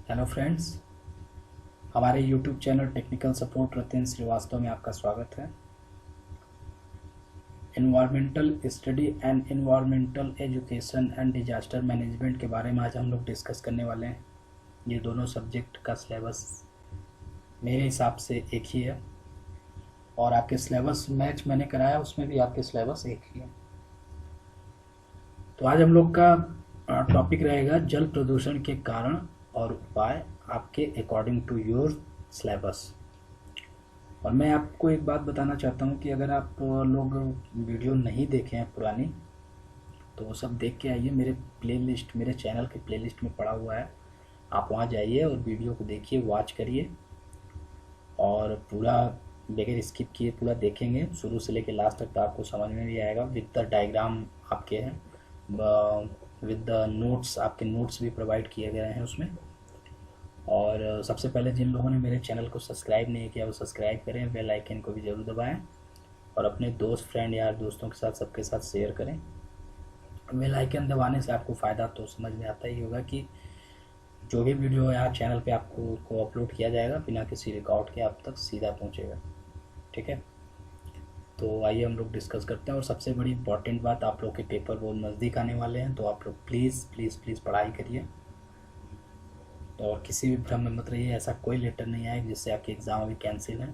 Hello friends, हमारे YouTube channel technical support Raten Shrivastava में आपका स्वागत है। Environmental study and environmental education and disaster management के बारे में आज हम लोग डिस्कस करने वाले हैं। ये दोनों सब्जेक्ट का सिलेबस मेरे हिसाब से एक ही है और आपके सिलेबस मैच मैंने कराया उसमें भी आपके सिलेबस एक ही है। तो आज हम लोग का टॉपिक रहेगा जल प्रदूषण के कारण और उपाय आपके अकॉर्डिंग टू योर सिलेबस। और मैं आपको एक बात बताना चाहता हूँ कि अगर आप लोग वीडियो नहीं देखे हैं पुरानी तो वो सब देख के आइए। मेरे चैनल के प्लेलिस्ट में पड़ा हुआ है, आप वहाँ जाइए और वीडियो को देखिए, वॉच करिए और पूरा बगैर स्किप किए पूरा देखेंगे शुरू से लेकर लास्ट तक, तो आपको समझ में भी आएगा। विद द डायग्राम आपके हैं, विद द नोट्स, आपके नोट्स भी प्रोवाइड किए गए हैं उसमें। और सबसे पहले जिन लोगों ने मेरे चैनल को सब्सक्राइब नहीं किया वो सब्सक्राइब करें, बेल आइकन को भी ज़रूर दबाएं और अपने दोस्त, फ्रेंड, यार दोस्तों के साथ सबके साथ शेयर करें। बेल आइकन दबाने से आपको फ़ायदा तो समझ में आता ही होगा कि जो भी वीडियो यहाँ चैनल पे आपको को अपलोड किया जाएगा बिना किसी रिकॉर्ड के आप तक सीधा पहुँचेगा। ठीक है, तो आइए हम लोग डिस्कस करते हैं। और सबसे बड़ी इम्पॉर्टेंट बात, आप लोग के पेपर बहुत नज़दीक आने वाले हैं, तो आप लोग प्लीज़ प्लीज़ प्लीज़ पढ़ाई करिए और किसी भी भ्रम में मत रहिए। ऐसा कोई लेटर नहीं आए जिससे आपके एग्ज़ाम अभी कैंसिल है,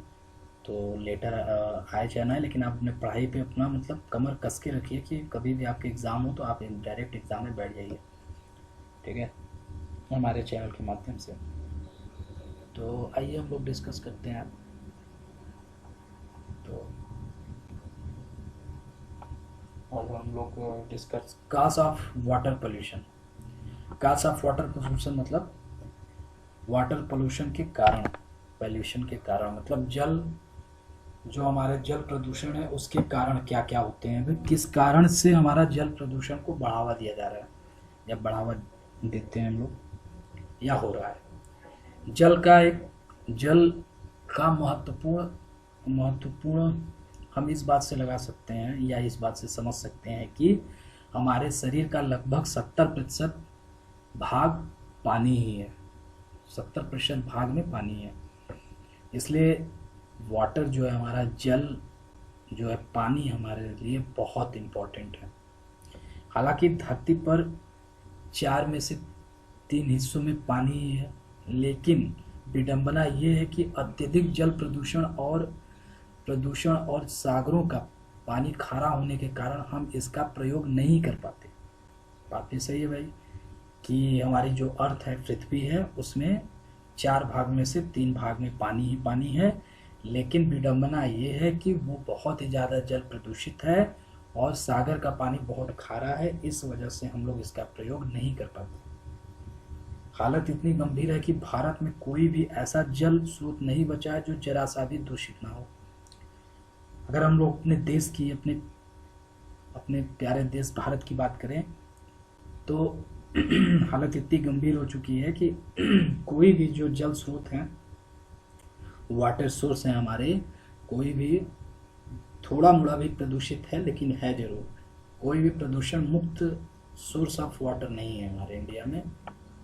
तो लेटर आए चाहे ना आए, लेकिन आप अपने पढ़ाई पे अपना मतलब कमर कस के रखिए कि कभी भी आपके एग्ज़ाम हो तो आप डायरेक्ट एग्ज़ाम में बैठ जाइए। ठीक है, हमारे चैनल के माध्यम से। तो आइए हम लोग डिस्कस करते हैं। तो और हम लोग discuss cause of water pollution. Cause of water pollution मतलब वाटर पोल्यूशन के कारण, पोल्यूशन के कारण मतलब जल, जो हमारे जल प्रदूषण है उसके कारण क्या क्या होते हैं, भाई किस कारण से हमारा जल प्रदूषण को बढ़ावा दिया जा रहा है या बढ़ावा देते हैं हम लोग या हो रहा है। जल का महत्वपूर्ण हम इस बात से लगा सकते हैं या इस बात से समझ सकते हैं कि हमारे शरीर का लगभग 70% भाग पानी ही है। 70% भाग में पानी है, इसलिए वाटर जो है हमारा, जल जो है, पानी हमारे लिए बहुत इम्पोर्टेंट है। हालांकि धरती पर 4 में से 3 हिस्सों में पानी ही है, लेकिन विडंबना ये है कि अत्यधिक जल प्रदूषण और सागरों का पानी खारा होने के कारण हम इसका प्रयोग नहीं कर पाते। बात भी सही है भाई कि हमारी जो अर्थ है, पृथ्वी है, उसमें 4 भाग में से 3 भाग में पानी ही पानी है, लेकिन विडंबना ये है कि वो बहुत ही ज़्यादा जल प्रदूषित है और सागर का पानी बहुत खारा है। इस वजह से हम लोग इसका प्रयोग नहीं कर पाते। हालत इतनी गंभीर है कि भारत में कोई भी ऐसा जल स्रोत नहीं बचा है जो जरा सा भी दूषित ना हो। अगर हम लोग अपने देश की, अपने प्यारे देश भारत की बात करें तो हालत इतनी गंभीर हो चुकी है कि कोई भी जो जल स्रोत हैं, वाटर सोर्स हैं हमारे, कोई भी थोड़ा मोड़ा भी प्रदूषित है, लेकिन है जरूर। कोई भी प्रदूषण मुक्त सोर्स ऑफ वाटर नहीं है हमारे इंडिया में।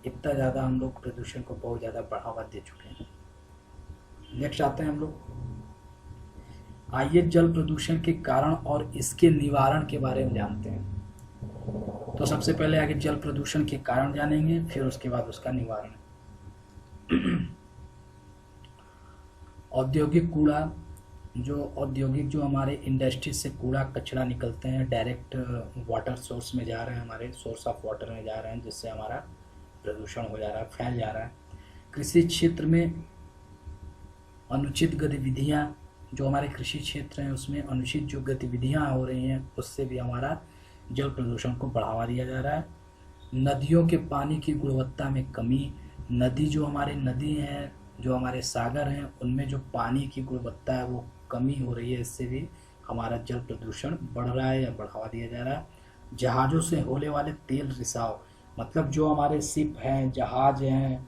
इतना ज़्यादा हम लोग प्रदूषण को बहुत ज़्यादा बढ़ावा दे चुके हैं। नेक्स्ट आते हैं हम लोग, आइए जल प्रदूषण के कारण और इसके निवारण के बारे में जानते हैं। तो सबसे पहले आगे जल प्रदूषण के कारण जानेंगे, फिर उसके बाद उसका निवारण। औद्योगिक कूड़ा, जो हमारे इंडस्ट्री से कूड़ा कचरा निकलते हैं, डायरेक्ट वाटर सोर्स में जा रहे हैं, हमारे सोर्स ऑफ वाटर में जा रहे हैं, जिससे हमारा प्रदूषण हो जा रहा है, फैल जा रहा है। कृषि क्षेत्र में अनुचित गतिविधियां, जो हमारे कृषि क्षेत्र हैं उसमें अनुचित जो गतिविधियां हो रही हैं, उससे भी हमारा जल प्रदूषण को बढ़ावा दिया जा रहा है। नदियों के पानी की गुणवत्ता में कमी, जो हमारे नदी हैं, जो हमारे सागर हैं, उनमें जो पानी की गुणवत्ता है वो कमी हो रही है, इससे भी हमारा जल प्रदूषण बढ़ रहा है या बढ़ावा दिया जा रहा है। जहाज़ों से होने वाले तेल रिसाव, मतलब जो हमारे शिप हैं, जहाज हैं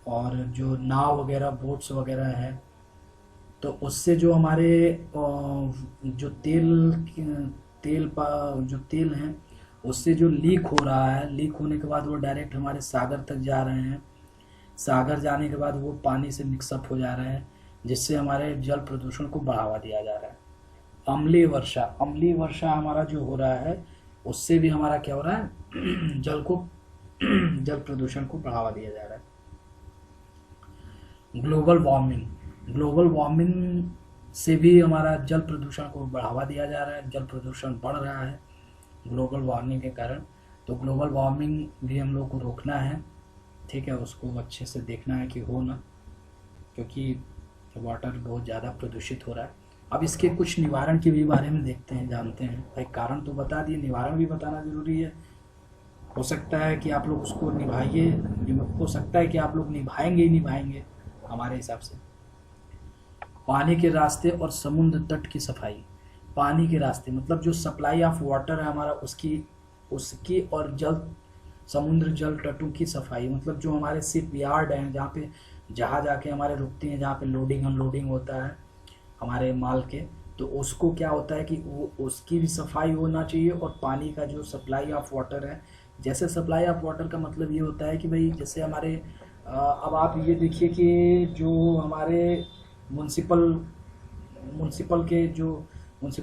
और जो नाव वगैरह, बोट्स वगैरह हैं, तो उससे जो हमारे जो तेल हैं उससे जो लीक हो रहा है, लीक होने के बाद वो डायरेक्ट हमारे सागर तक जा रहे हैं। सागर जाने के बाद वो पानी से मिक्सअप हो जा रहे हैं, जिससे हमारे जल प्रदूषण को बढ़ावा दिया जा रहा है। अम्लीय वर्षा हमारा जो हो रहा है, उससे भी हमारा क्या हो रहा है जल प्रदूषण को बढ़ावा दिया जा रहा है। ग्लोबल वार्मिंग से भी हमारा जल प्रदूषण को बढ़ावा दिया जा रहा है, जल प्रदूषण बढ़ रहा है ग्लोबल वार्मिंग के कारण। तो ग्लोबल वार्मिंग भी हम लोग को रोकना है, ठीक है, उसको अच्छे से देखना है कि हो ना, क्योंकि वाटर बहुत ज़्यादा प्रदूषित हो रहा है। अब इसके कुछ निवारण के भी बारे में देखते हैं, जानते हैं। भाई कारण तो बता दिए, निवारण भी बताना ज़रूरी है। हो सकता है कि आप लोग उसको निभाइए, हो सकता है कि आप लोग निभाएंगे ही निभाएंगे हमारे हिसाब से। पानी के रास्ते और समुद्र तट की सफाई। पानी के रास्ते मतलब जो सप्लाई ऑफ वाटर है हमारा, उसकी और समुद्र जल तटों की सफाई, मतलब जो हमारे शिप यार्ड हैं, जहाँ पे जहाज आके हमारे रुकती हैं, जहाँ पे लोडिंग अनलोडिंग होता है हमारे माल के, तो उसको क्या होता है कि वो उसकी भी सफाई होना चाहिए। और पानी का जो सप्लाई ऑफ वाटर है, जैसे सप्लाई ऑफ वाटर का मतलब ये होता है कि भाई जैसे हमारे अब आप ये देखिए कि जो हमारे म्यूनसिपल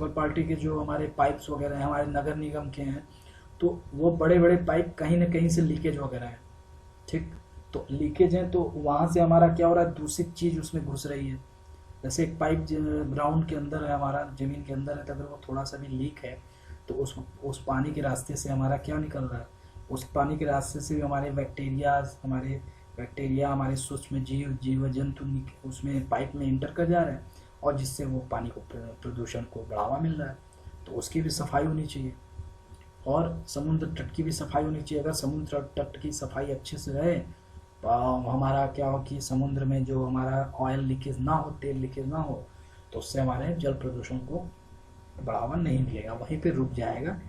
पार्टी के जो हमारे पाइप्स वगैरह हैं, हमारे नगर निगम के हैं, तो वो बड़े बड़े पाइप कहीं ना कहीं से लीकेज वगैरह है, ठीक। तो लीकेज है तो वहाँ से हमारा क्या हो रहा है, दूषित चीज़ उसमें घुस रही है। जैसे एक पाइप ग्राउंड के अंदर है, हमारा ज़मीन के अंदर है, तो अगर वो थोड़ा सा भी लीक है तो उस पानी के रास्ते से हमारा क्या निकल रहा है, उस पानी के रास्ते से भी हमारे बैक्टीरिया हमारे सूक्ष्म जीव जंतु उसमें पाइप में इंटर कर जा रहे हैं, और जिससे वो पानी को प्रदूषण को बढ़ावा मिल रहा है। तो उसकी भी सफाई होनी चाहिए, और समुद्र तट की भी सफाई होनी चाहिए। अगर समुद्र तट की सफाई अच्छे से रहे तो हमारा क्या हो कि समुद्र में जो हमारा ऑयल लीकेज ना हो, तेल लीकेज ना हो, तो उससे हमारे जल प्रदूषण को बढ़ावा नहीं मिलेगा, वहीं पे रुक जाएगा।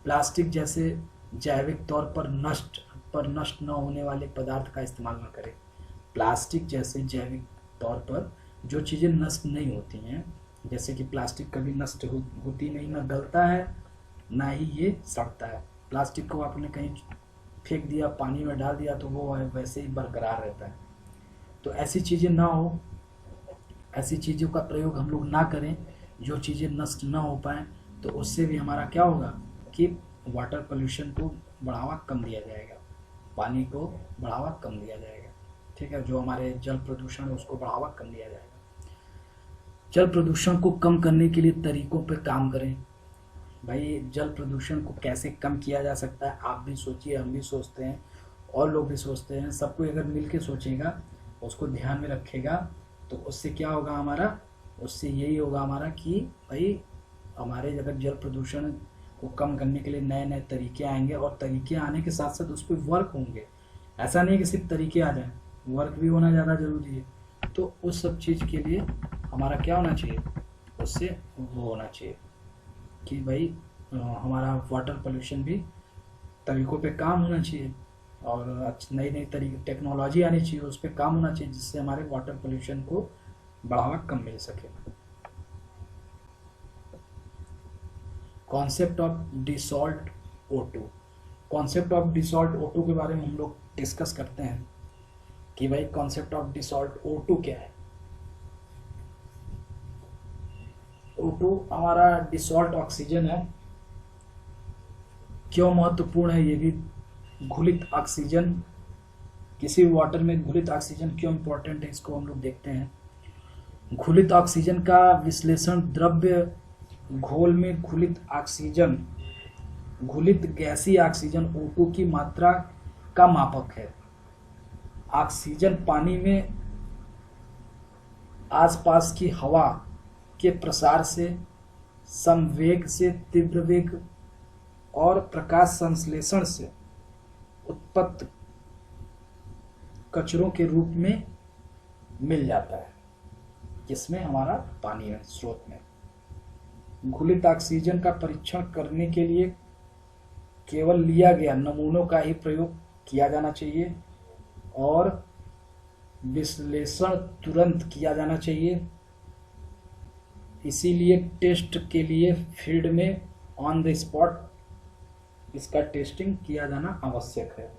प्लास्टिक जैसे जैविक तौर पर नष्ट न होने वाले पदार्थ का इस्तेमाल न करें। प्लास्टिक जैसे जैविक तौर पर जो चीज़ें नष्ट नहीं होती हैं, जैसे कि प्लास्टिक कभी नष्ट होती नहीं, ना गलता है ना ही ये सड़ता है। प्लास्टिक को आपने कहीं फेंक दिया, पानी में डाल दिया, तो वो वैसे ही बरकरार रहता है। तो ऐसी चीज़ें ना हो, ऐसी चीज़ों का प्रयोग हम लोग ना करें जो चीज़ें नष्ट ना हो पाए। तो उससे भी हमारा क्या होगा कि वाटर पोल्यूशन को बढ़ावा कम दिया जाएगा, पानी को बढ़ावा कम दिया जाएगा, ठीक है। जो हमारे जल प्रदूषण है उसको बढ़ावा कम दिया जाएगा। जल प्रदूषण को कम करने के लिए तरीकों पर काम करें। भाई जल प्रदूषण को कैसे कम किया जा सकता है, आप भी सोचिए, हम भी सोचते हैं, और लोग भी सोचते हैं। सबको अगर मिल के सोचेगा, उसको ध्यान में रखेगा, तो उससे क्या होगा हमारा, उससे यही होगा हमारा कि भाई हमारे अगर जल प्रदूषण को कम करने के लिए नए नए तरीके आएंगे, और तरीके आने के साथ साथ उस पर वर्क होंगे। ऐसा नहीं कि सिर्फ तरीके आ जाएं, वर्क भी होना ज़्यादा ज़रूरी है। तो उस सब चीज़ के लिए हमारा क्या होना चाहिए, उससे वो होना चाहिए कि भाई हमारा वाटर पोल्यूशन भी तरीकों पे काम होना चाहिए, और नई नई तरीके टेक्नोलॉजी आनी चाहिए, उस पर काम होना चाहिए, जिससे हमारे वाटर पोल्यूशन को बढ़ावा कम मिल सके। Concept of Dassault O2। Concept of Dassault O2 के बारे में हम लोग डिस्कस करते हैं कि भाई कॉन्सेप्ट ऑफ डिसॉल्ट O2 क्या है। O2 हमारा डिसॉल्ट ऑक्सीजन है। क्यों महत्वपूर्ण है ये भी, घुलित ऑक्सीजन, किसी वाटर में घुलित ऑक्सीजन क्यों इंपॉर्टेंट है, इसको हम लोग देखते हैं। घुलित ऑक्सीजन का विश्लेषण द्रव्य घोल में घुलित गैसीय ऑक्सीजन O2 की मात्रा का मापक है। ऑक्सीजन पानी में आसपास की हवा के प्रसार से, समवेग से, तीव्र वेग और प्रकाश संश्लेषण से उत्पन्न कचरों के रूप में मिल जाता है, जिसमें हमारा पानी है, स्रोत में। घुलित ऑक्सीजन का परीक्षण करने के लिए केवल लिया गया नमूनों का ही प्रयोग किया जाना चाहिए, और विश्लेषण तुरंत किया जाना चाहिए। इसीलिए टेस्ट के लिए फील्ड में ऑन द स्पॉट इसका टेस्टिंग किया जाना आवश्यक है।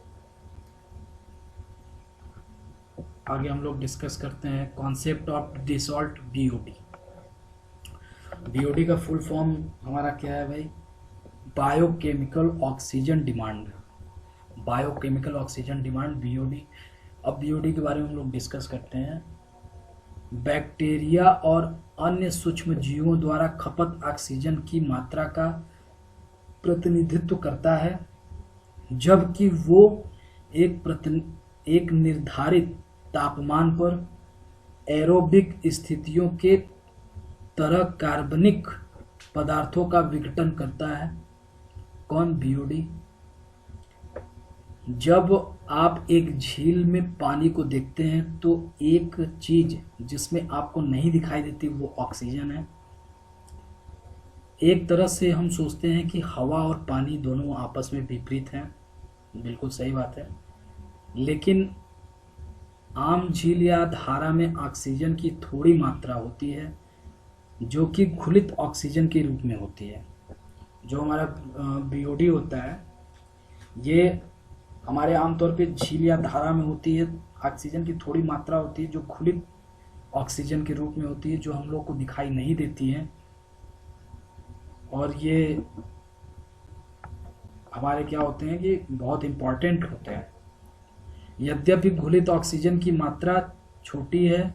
आगे हम लोग डिस्कस करते हैं concept of Dassault BOD. BOD का फुल फॉर्म हमारा क्या है भाई? Biochemical oxygen demand. Biochemical oxygen demand BOD. अब बीओडी के बारे में हम लोग डिस्कस करते हैं। बैक्टीरिया और अन्य सूक्ष्म जीवों द्वारा खपत ऑक्सीजन की मात्रा का प्रतिनिधित्व करता है, जबकि वो एक निर्धारित तापमान पर एरोबिक स्थितियों के तरह कार्बनिक पदार्थों का विघटन करता है। कौन? बीओडी। जब आप एक झील में पानी को देखते हैं तो एक चीज जिसमें आपको नहीं दिखाई देती वो ऑक्सीजन है। एक तरह से हम सोचते हैं कि हवा और पानी दोनों आपस में विपरीत हैं, बिल्कुल सही बात है, लेकिन आम झील या धारा में ऑक्सीजन की थोड़ी मात्रा होती है जो कि घुलित ऑक्सीजन के रूप में होती है। जो हमारा बीओडी होता है ये हमारे आमतौर पे झील या धारा में होती है। ऑक्सीजन की थोड़ी मात्रा होती है जो घुलित ऑक्सीजन के रूप में होती है, जो हम लोग को दिखाई नहीं देती है, और ये हमारे क्या होते हैं कि बहुत इंपॉर्टेंट होते हैं। यद्यपि घुलित ऑक्सीजन की मात्रा छोटी है,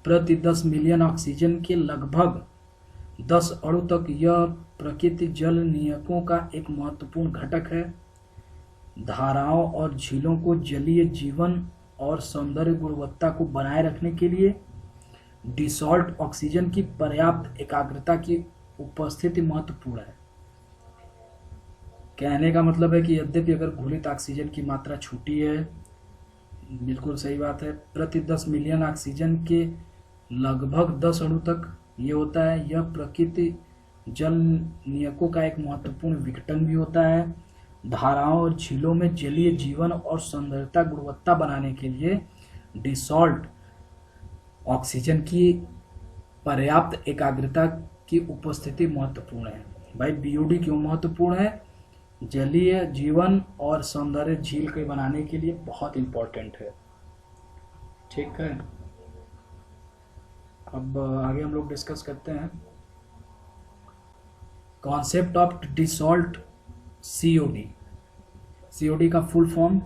प्रति 10 मिलियन ऑक्सीजन के लगभग 10 अणु तक यह प्रकृति जल नियकों का एक महत्वपूर्ण घटक है। धाराओं और झीलों को जलीय जीवन और सौंदर्य गुणवत्ता को बनाए रखने के लिए डिसॉल्ट ऑक्सीजन की पर्याप्त एकाग्रता की उपस्थिति महत्वपूर्ण है। कहने का मतलब है कि यद्यपि अगर घुलित ऑक्सीजन की मात्रा छोटी है, बिल्कुल सही बात है, प्रति 10 मिलियन ऑक्सीजन के लगभग 10 अणु तक ये होता है। यह प्रकृति जल नियकों का एक महत्वपूर्ण विघटन भी होता है। धाराओं और झीलों में जलीय जीवन और सौंदर्यता गुणवत्ता बनाने के लिए डिसॉल्ट ऑक्सीजन की पर्याप्त एकाग्रता की उपस्थिति महत्वपूर्ण है। भाई बीओडी क्यों महत्वपूर्ण है? जलीय जीवन और सौंदर्य झील के बनाने के लिए बहुत इंपॉर्टेंट है। ठीक है, अब आगे हम लोग डिस्कस करते हैं concept of dissolved COD. COD का full form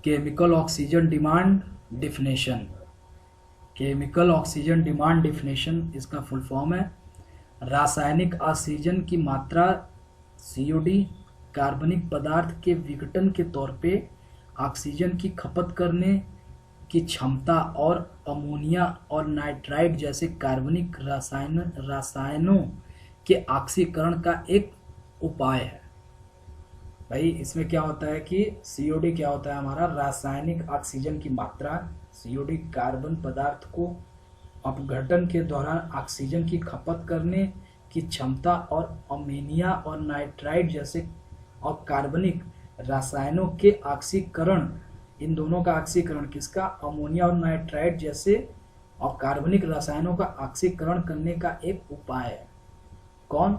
chemical oxygen demand definition. Chemical oxygen demand definition इसका फुल फॉर्म है। रासायनिक ऑक्सीजन की मात्रा सीओडी कार्बनिक पदार्थ के विघटन के तौर पे ऑक्सीजन की खपत करने की क्षमता और अमोनिया और नाइट्राइट जैसे कार्बनिक रसायनों के ऑक्सीकरण का एक उपाय है। भाई इसमें क्या होता है कि सीओडी क्या होता है? हमारा रासायनिक ऑक्सीजन की मात्रा। सीओडी कार्बन पदार्थ को अपघटन के दौरान ऑक्सीजन की खपत करने की क्षमता और अमोनिया और नाइट्राइट जैसे और कार्बनिक रसायनों के ऑक्सीकरण, इन दोनों का ऑक्सीकरण किसका? अमोनिया और नाइट्राइट जैसे और कार्बनिक रसायनों का ऑक्सीकरण करने का एक उपाय है। कौन?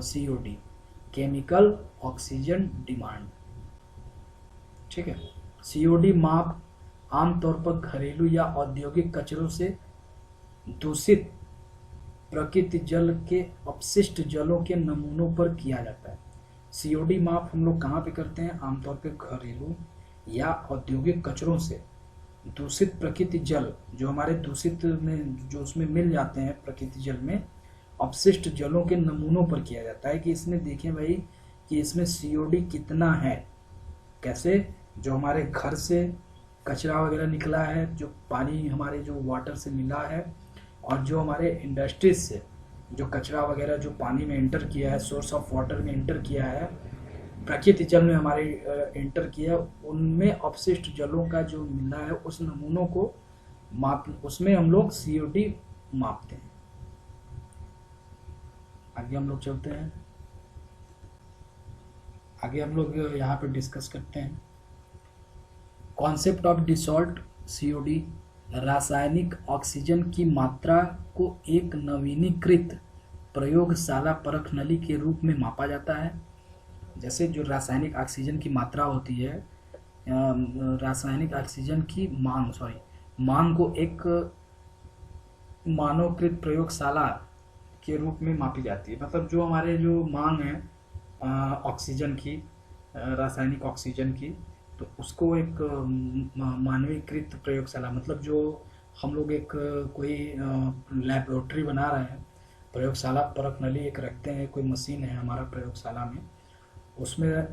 COD, chemical oxygen demand. ठीक है। सीओडी माप आमतौर पर घरेलू या औद्योगिक कचरों से दूषित प्रकृति जल के अपशिष्ट जलों के नमूनों पर किया जाता है। सीओडी माप हम लोग कहाँ पे करते हैं? आमतौर पे घरेलू या औद्योगिक कचरों से दूषित प्रकृति जल, जो हमारे दूषित में जो उसमें मिल जाते हैं प्रकृति जल में, अपशिष्ट जलों के नमूनों पर किया जाता है कि इसमें देखें भाई कि इसमें सीओडी कितना है। कैसे? जो हमारे घर से कचरा वगैरह निकला है, जो पानी हमारे जो वाटर से मिला है, और जो हमारे इंडस्ट्रीज से जो कचरा वगैरह जो पानी में एंटर किया है, सोर्स ऑफ वाटर में एंटर किया है, प्रकृति जल में हमारे एंटर किया, उनमें अपशिष्ट जलों का जो मिला है उस नमूनों को उसमें हम लोग सीओडी मापते हैं। आगे हम लोग चलते हैं, आगे हम लोग यहाँ पे डिस्कस करते हैं कॉन्सेप्ट ऑफ डिसॉल्ट सीओडी। रासायनिक ऑक्सीजन की मात्रा को एक नवीनीकृत प्रयोगशाला परख नली के रूप में मापा जाता है। जैसे जो रासायनिक ऑक्सीजन की मात्रा होती है रासायनिक ऑक्सीजन की मांग को एक मानवकृत प्रयोगशाला के रूप में मापी जाती है। मतलब जो हमारे जो मांग है ऑक्सीजन की, रासायनिक ऑक्सीजन की, तो उसको एक मानवीकृत प्रयोगशाला, मतलब जो हम लोग एक कोई लेबोरेटरी बना रहे हैं, प्रयोगशाला परख नली एक रखते हैं, कोई मशीन है हमारा प्रयोगशाला में, उसमें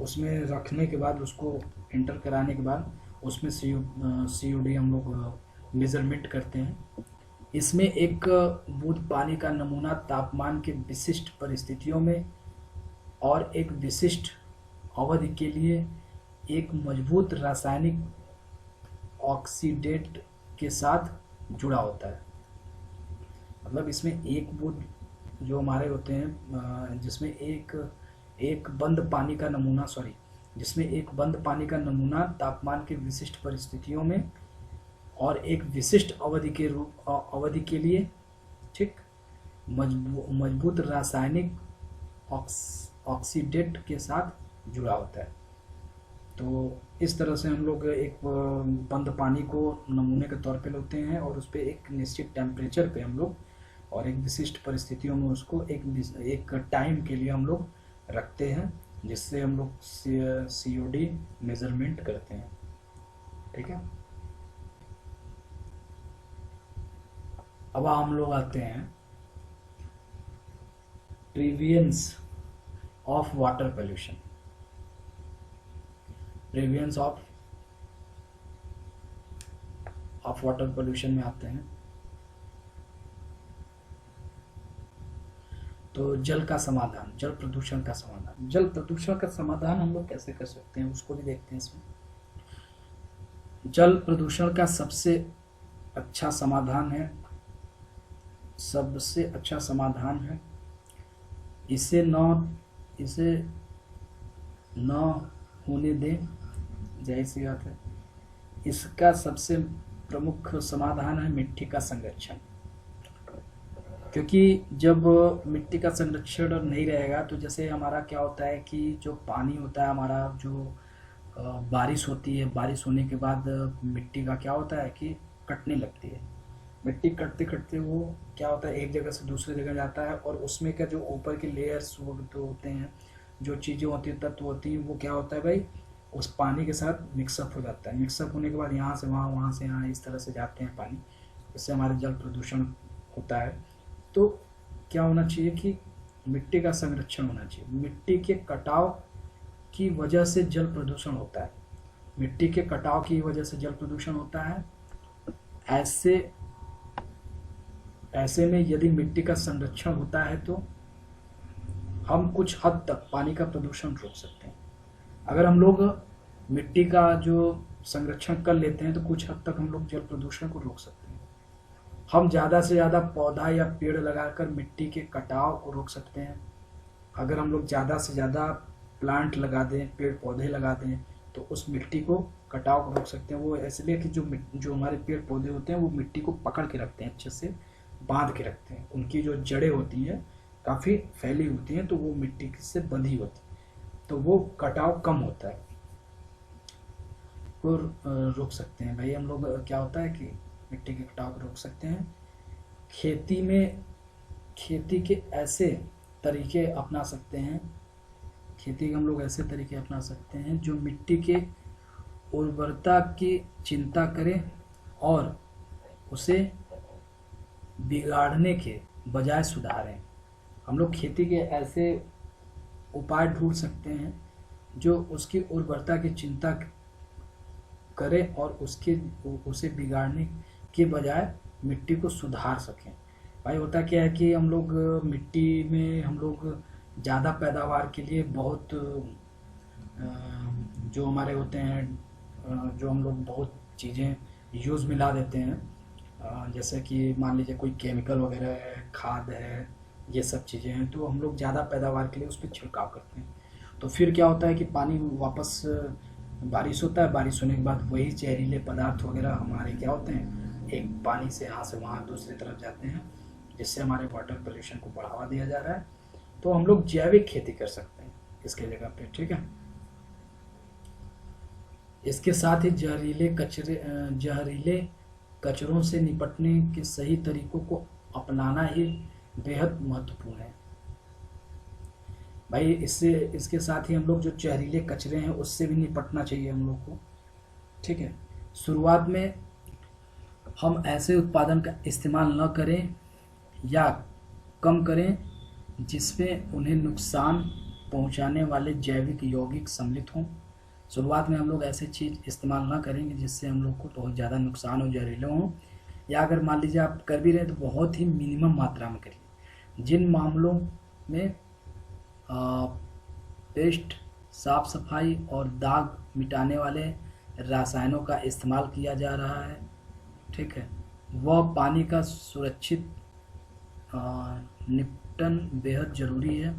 उसमें रखने के बाद, उसको इंटर कराने के बाद उसमें COD हम लोग मेजरमेंट करते हैं। इसमें एक बूंद पानी का नमूना तापमान के विशिष्ट परिस्थितियों में और एक विशिष्ट अवधि के लिए एक मजबूत रासायनिक ऑक्सीडेट के साथ जुड़ा होता है। मतलब इसमें एक बूंद जो हमारे होते हैं, जिसमें एक बंद पानी का नमूना जिसमें एक बंद पानी का नमूना तापमान के विशिष्ट परिस्थितियों में और एक विशिष्ट अवधि के लिए, ठीक, मजबूत रासायनिक ऑक्सीडेट के साथ जुड़ा होता है। तो इस तरह से हम लोग एक बंद पानी को नमूने के तौर पे लेते हैं और उस पर एक निश्चित टेम्परेचर पे हम लोग और एक विशिष्ट परिस्थितियों में उसको एक टाइम के लिए हम लोग रखते हैं, जिससे हम लोग COD मेजरमेंट करते हैं। ठीक है। अब हम लोग आते हैं prevention of water pollution. Prevention of water pollution में आते हैं। तो जल का समाधान, जल प्रदूषण का समाधान। जल प्रदूषण का समाधान हम लोग कैसे कर सकते हैं उसको भी देखते हैं इसमें। जल प्रदूषण का सबसे अच्छा समाधान है इसे न होने दें, जाहिर सी बात है। इसका सबसे प्रमुख समाधान है मिट्टी का संरक्षण, क्योंकि जब मिट्टी का संरक्षण नहीं रहेगा तो जैसे हमारा क्या होता है कि जो पानी होता है हमारा, जो बारिश होती है, बारिश होने के बाद मिट्टी का क्या होता है कि कटने लगती है। मिट्टी कटते कटते वो क्या होता है, एक जगह से दूसरी जगह जाता है और उसमें का जो ऊपर के लेयर्स वो तो होते हैं, जो चीज़ें होती हैं, तत्व होती हैं, वो क्या होता है भाई, उस पानी के साथ मिक्सअप हो जाता है। मिक्सअप होने के बाद यहाँ से वहाँ, वहाँ से यहाँ, इस तरह से जाते हैं पानी। इससे हमारे जल प्रदूषण होता है। तो क्या होना चाहिए कि मिट्टी का संरक्षण होना चाहिए। मिट्टी के कटाव की वजह से जल प्रदूषण होता है। मिट्टी के कटाव की वजह से जल प्रदूषण होता है। ऐसे में यदि मिट्टी का संरक्षण होता है तो हम कुछ हद तक पानी का प्रदूषण रोक सकते हैं। अगर हम लोग मिट्टी का जो संरक्षण कर लेते हैं तो कुछ हद तक हम लोग जल प्रदूषण को रोक सकते हैं। हम ज़्यादा से ज़्यादा पौधा या पेड़ लगाकर मिट्टी के कटाव को रोक सकते हैं। अगर हम लोग ज़्यादा से ज़्यादा प्लांट लगा दें, पेड़ पौधे लगा दें, तो उस मिट्टी को कटाव को रोक सकते हैं। वो इसलिए कि जो हमारे पेड़ पौधे होते हैं वो मिट्टी को पकड़ के रखते हैं, अच्छे से बांध के रखते हैं। उनकी जो जड़ें होती हैं काफ़ी फैली होती हैं, तो वो मिट्टी से बंधी होती है, तो वो कटाव कम होता है, वो रोक सकते हैं भाई हम लोग। क्या होता है कि मिट्टी के कटाव को रोक सकते हैं। खेती के ऐसे तरीके अपना सकते हैं, खेती के हम लोग ऐसे तरीके अपना सकते हैं जो मिट्टी के उर्वरता की चिंता करें और उसे बिगाड़ने के बजाय सुधारें। हम लोग खेती के ऐसे उपाय ढूंढ सकते हैं जो उसकी उर्वरता की चिंता करें और उसे बिगाड़ने के बजाय मिट्टी को सुधार सकें। भाई होता क्या है कि हम लोग मिट्टी में हम लोग ज़्यादा पैदावार के लिए बहुत जो हमारे होते हैं, जो हम लोग बहुत चीज़ें यूज़ मिला देते हैं, जैसे कि मान लीजिए कोई केमिकल वगैरह है, खाद है, ये सब चीज़ें हैं, तो हम लोग ज़्यादा पैदावार के लिए उस पर छिड़काव करते हैं। तो फिर क्या होता है कि पानी वापस बारिश होता है, बारिश होने के बाद वही जहरीले पदार्थ वगैरह हमारे क्या होते हैं, एक पानी से यहाँ से वहाँ दूसरी तरफ जाते हैं, जिससे हमारे वाटर पोल्यूशन को बढ़ावा दिया जा रहा है। तो हम लोग जैविक खेती कर सकते हैं इसके जगह पे, ठीक है। इसके साथ ही जहरीले कचरों से निपटने के सही तरीकों को अपनाना ही बेहद महत्वपूर्ण है। भाई इसके साथ ही हम लोग जो जहरीले कचरे हैं उससे भी निपटना चाहिए हम लोग को। ठीक है, शुरुआत में हम ऐसे उत्पादन का इस्तेमाल न करें या कम करें जिसमें उन्हें नुकसान पहुंचाने वाले जैविक यौगिक सम्मिलित हों। शुरुआत में हम लोग ऐसी चीज़ इस्तेमाल ना करेंगे जिससे हम लोग को बहुत ज़्यादा नुकसान हो, जहरीले हों, या अगर मान लीजिए आप कर भी रहे तो बहुत ही मिनिमम मात्रा में करिए। जिन मामलों में पेस्ट, साफ सफाई और दाग मिटाने वाले रसायनों का इस्तेमाल किया जा रहा है, ठीक है, वह पानी का सुरक्षित निपटन बेहद ज़रूरी है।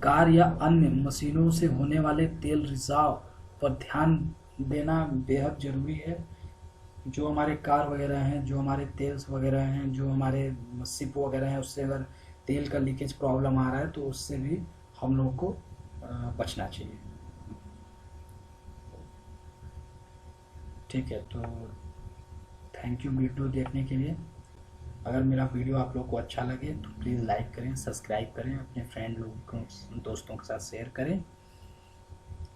कार या अन्य मशीनों से होने वाले तेल रिसाव पर ध्यान देना बेहद ज़रूरी है। जो हमारे कार वगैरह हैं, जो हमारे तेल्स वगैरह हैं, जो हमारे सिप वगैरह हैं, उससे अगर तेल का लीकेज प्रॉब्लम आ रहा है तो उससे भी हम लोग को बचना चाहिए। ठीक है, तो थैंक यू वीडियो देखने के लिए। अगर मेरा वीडियो आप लोग को अच्छा लगे तो प्लीज़ लाइक करें, सब्सक्राइब करें, अपने फ्रेंड लोगों दोस्तों के साथ शेयर करें।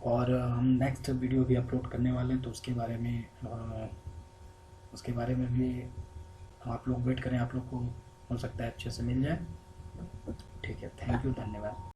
और हम नेक्स्ट वीडियो भी अपलोड करने वाले हैं तो उसके बारे में भी आप लोग वेट करें, आप लोग को हो सकता है अच्छे से मिल जाए। ठीक है, थैंक यू, धन्यवाद।